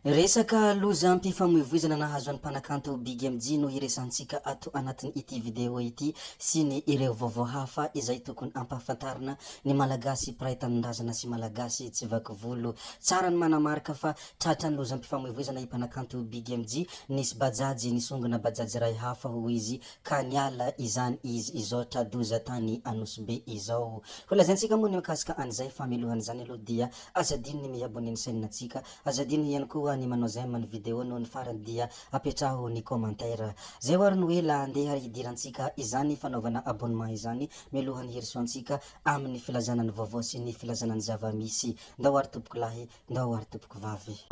Resaka loza ampifamoivoizana nahazo an'ny mpanakanto Big MG no hiresantsika ato anatin'ny ity video ity sy ny ireo vaovao hafa izay tokony ampahafantarina ny malagasy mpiray tanindrazana sy malagasy tsy vaky volo. Tsara ny manamarika fa tratra ny loza ampifamoivoizana i mpanakanto Big MG, nisy bajaji nisongona bajaji ray hafa ho izy ka niala izany izy izotra doza tany Anosibe izao. Holazaintsika moa ny mikasika an'izay famelohan'izany aloha dia azadino ny miabone ny sainatsika, azadino ihany koa ny manao j'aime ny video no ny farany dia apetraho ny commentaire. Zay hoary ny hoe la andeha hidirantsika izany fanaovana abonnement izany mialohan'ny herisoantsika amin'ny filazana ny vaovao sy ny filazana ny zava-misy. Ndao hoary tompoko lahy, ndao hoary tompoko vavy.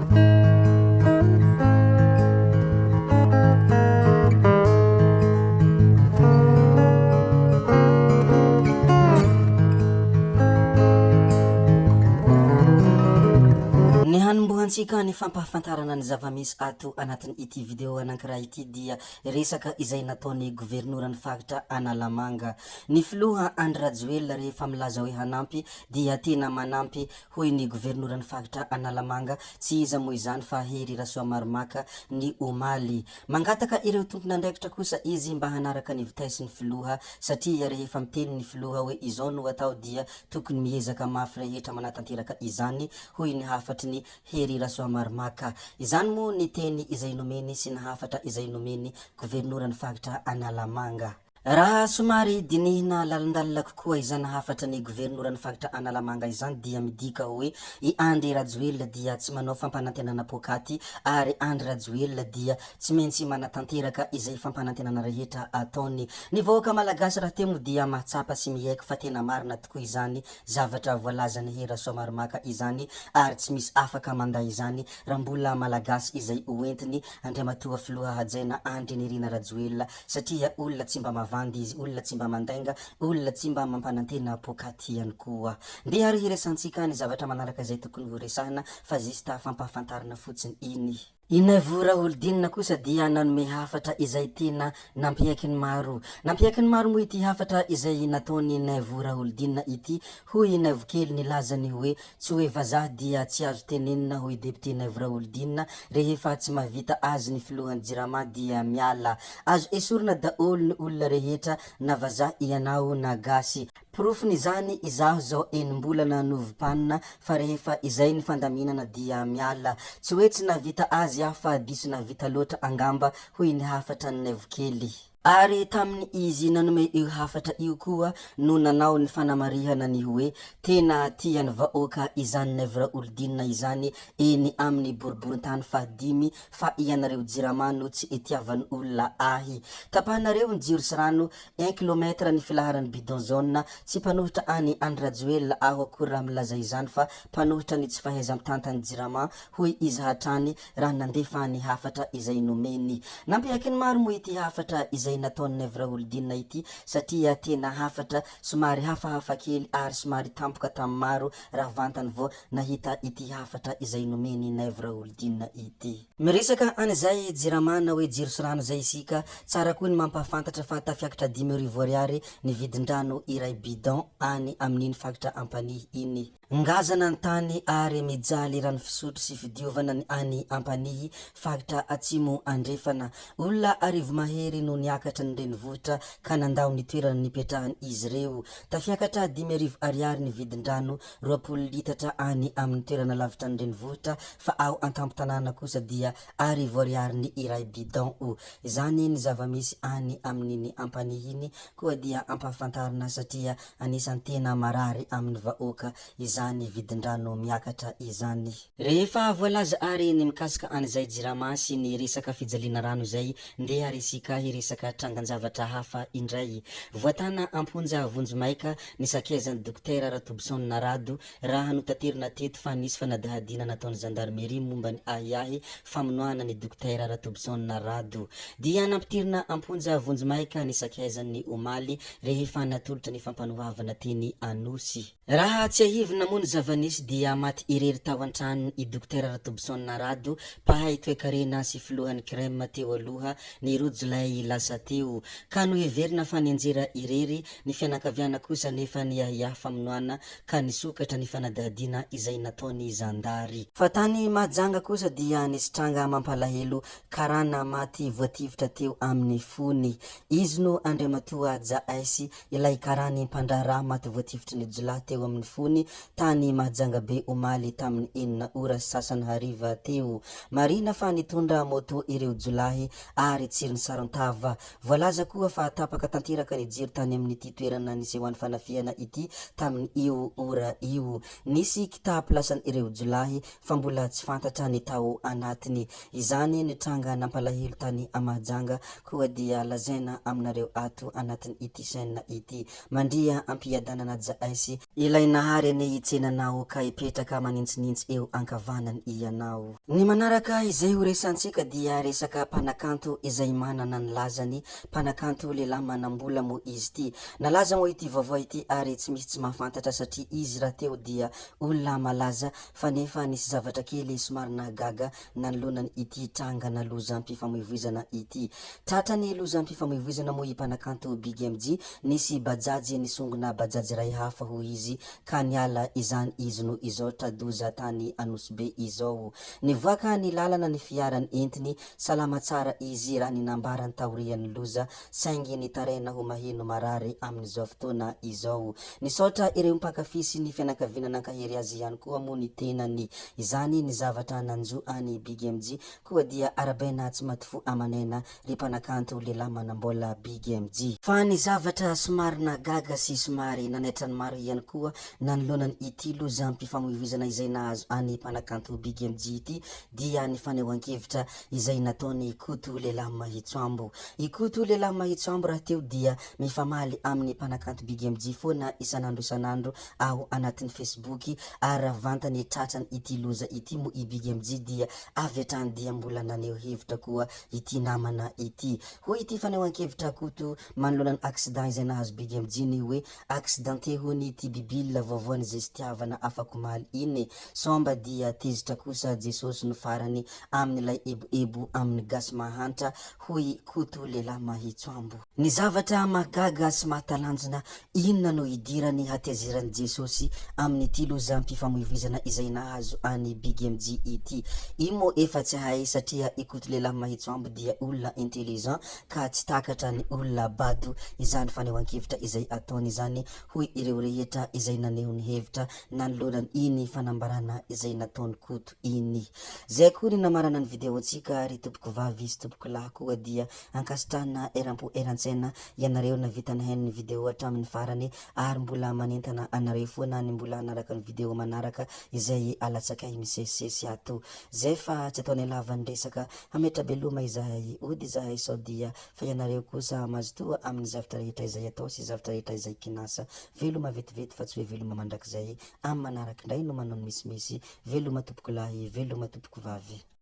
Hanombohantsika ny fampahafantarana ny zava-misy ato anatin'ny ity video anankiraha ity dia resaka izay nataony governoran'ny faritra Analamanga. Ny filoha Andry Rajoelina rehefa milaza hoe hanampy dia tena manampy hoy ny governoran'ny faritra Analamanga, tsy iza moa izany fa Hery Rasoamaromaka ny omaly. Mangataka ireo tompon'andraikitra kosa izy mba hanaraka ny vitesse ny filoha satria rehefa miteny ny filoha hoe izao no atao dia tokony miezaka mafy rehetra manatanteraka izany hoy ny hafatry ny Hery Rasoamaromaka. Izany moa ny teny izay nomeny sy ny hafatra izay nomeny governoran'ny faritra Analamanga. Raha somary dinihina lalandalina kokoa izany hafatra ny governoran'ny faritra Analamanga izany dia midika hoe i Andry Rajoelina dia tsy manao fampanantenana pokaty ary Andry Rajoelina dia tsy maintsy manatanteraka izay fampanantenana rehetra ataony. Ny vahoaka malagasy raha temo dia mahatsapa sy mihaiko fa tena marina tokoa izany zavatra voalazany Hery Rasoamaromaka izany ary tsy misy afaka manday izany raha mbola malagasy izay hoentiny Andriamatoa Filoha Hajaina Andry Nirina Rajoelina satria olona tsy mba mavandy izy, olona tsy mba mandainga, olona tsy mba mampanantena pokaty ihany koa. Ndeha ary hiresantsika ny zavatra manaraka izay tokony ho resahana fa zista fampahafantarana fotsiny iny. I Naivo Raholdinina kosa dia nanome hafatra izay tena nampiaiky ny maro. Nampiaiky ny maro moa ity hafatra izay nataony Naivo Raholdinina ity, hoy Naivo kely nilazany hoe tsy hoe vazaha dia tsy azo tenenina hoy député Naivo Raholdinina rehefa tsy mahavita azy ny filohan'ny Jirama dia miala. Azo esorina daholo ny olona rehetra na vazaha ianao na gasy. Profiny izany izaho zao enim-bolana novim-panina fa rehefa izay ny fandaminana dia miala. Tsy hoe tsy navita azy aho fa diso navita loatra angamba hoy ny hafatra ny Naivo kely. Ary tamin'ny izy nanome io hafatra io koa no nanao ny fanamarihana ny hoe tena tiany vahoaka izany Naivo Raholdinina izany eny amin'ny boriborintany fahadimy fa ianareo Jirama no tsy itiavan'ny olona ahy. Tapahanareo ny jiro sy rano 1 kilometra ny filaharan'ny bidon jaune, tsy mpanohitra any Andry Rajoelina aho akory raha milaza izany fa mpanohitra ny tsy fahaiza mitantany Jirama hoy izy hatrany raha nandefa ny hafatra izay nomeny. Nampiaiky ny maro moa ity hafatra izay nataony Naivo Raholdinina ity satria tena hafatra somary hafahafa kely ary somary tampoka tamin'ny maro raha vantany vao nahita ity hafatra izay nomeny Naivo Raholdinina ity. Miresaka an'izay Jirama na hoe jiro sy rano zay isika, tsara koa ny mampahafantatra fa tafiakatra 10,000 ariary ny vidin-drano iray bidon any amin'iny faritra Ampanihy iny. Ngazana ny tany ary mijaly rano fisotro sy fidiovana ny any Ampanihy faritra atsimo andrefana. Olona arivo mahery no niakatra ny renivohitra ka nandao ny toerana nipetrahany izy reo. Tafiakatra 10,000 ariary ny vidin-drano, 20 litatra any amin'ny toerana lavitra ny renivohitra fa ao antampo-tanàna kosa dia 10 ariary ny iray bidon. Izany ny zava-misy any amin'iny Ampanihy iny koa dia ampahafantarina satria anisan'ny tena marary amin'ny vahoaka izany vidin-drano miakatra izany. Rehefa voalaza ary ny mikasika an'izay Jirama sy ny resaka fijaliana rano zay, ndeha resika hiresaka trangan-javatra hafa indray. Voatana amponja Vonjomaika ny sakezan'ny dokotera Ratobison Narado raha notaterina teto fa nisy fanadihadiana nataon'ny gendarmerie momba ny ahiahy famonoana ny dokotera Ratobison Narado. Dia nampitirina amponja Vonjomaika ny sakezan'ny omaly rehefa natolotra ny fampanohavana teny Anosy. Raha tsy ahivina namono zavanisy dia maty irery tao an-trano i dokotera Ratobison Narado pahay toekarena sy filohany crème teo aloha ny roa Jolay lasa teo ka no heverina fa nianjera irery ny fianakaviana kosa nefa ny ahiahy famonoana ka nisokatra ny fanadihadina izay nataony zandary. Fa tany Mahajanga kosa dia nisitranga mampalahelo karana maty voatifitra teo amin'ny fony. Izy no Andriamatoa Jahaisy ilay karany mpandraraha maty voatifitry ny Jolay teo amin'ny fony tany Mahajanga be omaly tamin'ny 4 sasany hariva teo. Marina fa nitondra moto ireo Jolay ary tsiriny Sarantava. Voalaza koa fa tapaka tanteraka ny jiro tany amin'ity toerana nisehoan'ny fanafiana ity tamin'ny io ora io. Nisy kitaplasan'ny ireo Jolay fa mbola tsy fantatra ny tao anatiny. Izany nitranga nampalahelo tany Mahajanga koa dia lazaina aminareo ato anatiny ity chaîne ity. Mandria ampiadanana Jahaisy ilay nahary ny tsenanao ka ipetraka manintsinintsy eo ankavanany ianao. Ny manaraka izay ho resantsika dia resaka mpanakanto izay manana ny lazany, mpanakanto lehilahy manambola mo izy ity. Nalaza mo ity vaovao ity ary tsy misy tsy mahafantatra satria izy raha teo dia olona malaza fa nefa nisy zavatra kely somary nahagaga nanolonany ity trangana lozam-pifamoivoizana ity. Tratrany lozam-pifamoivoizana mo i mpanakanto Big MJ, nisy bajaji nisongona bajaji ray hafa ho izy ka niala izany izy no izao tradoza tany Anosibe izao. Nivoaka ny lalana ny fiarany entiny, salama tsara izy raha ninambarany taorian'ny loza saingy nitaraina ho maheno marary amin'izao fotoana izao. Nisaotra ireo mpankafy sy ny fianakaviana nankahery azy ihany koa mo ny tenany. Izany ny zavatra nanjo any Big MJ koa dia arabaina tsy maty amanena ry mpanakanto lehilahy manambola Big MJ. Fa ny zavatra somary nagaga sy somary nanaitra ny maro ihany koa nanolonany ity lozam-pifamoivoizana izay nahazo any mpanakanto Big MJ ity dia ny fanehoan-kevitra izay nataony Koto lehilahy Mahitsoambo. I Koto lehilahy Mahitsoambo raha teo dia mifamaly amin'ny mpanakanto Big MJ foana isanandro ao anatin'ny Facebook ary raha vantany tratrany ity loza ity mo i Big MJ dia avy hatrany dia mbola naneho hevitra koa ity namana ity. Hoy ity fanehoan-kevitra Koto manoloana ny accident izay nahazo Big MJ ny hoe accidenté hony ity bibil vaovaony zay sy tiavana afaka omaly iny. Somba dia tezitra kosa Jesosy no farany amin'ilay eboebo amin'ny gasy mahantra. Hoy Koto lehilahy Mahitsoambo. Ny zavatra mahagaga sy mahatalanjona inona no idirany hatezerany Jesosy amin'ity lozam-pifamoivoizana izay nahazo any Big MJ ity. Io mo efa tsy hay satria i Koto lehilahy Mahitsoambo dia olona intelligent ka tsy takatra ny olona bado. Izany fanehoan-kevitra izay ataony izany hoy ireo rehetra izay naneho ny hevitra nanolonany iny fanambarana izay nataony Koto iny. Zay koa ny namarana ny videontsika ry tompoko vavy sy tompoko lahy koa dia ankasitrahana eram-po eran-tsaina ianareo navita nahay ny video hatramin'ny farany ary mbola manentana anareo foana ny mbola hanaraka ny video manaraka izay alatsakay misesisesy ato. Zay fa tsy ataony lavan'ny resaka hametra beloma izahay ody izahay sao dia fa ianareo kosa mazotoa amin'ny zavatra rehetra izay atao sy zavatra rehetra izay kinasa. Veloma vetivety fa tsy hoe veloma mandrakizay amin'ny manaraka indray no manao ny misimisy. Veloma tompoko lahy, veloma tompoko vavy.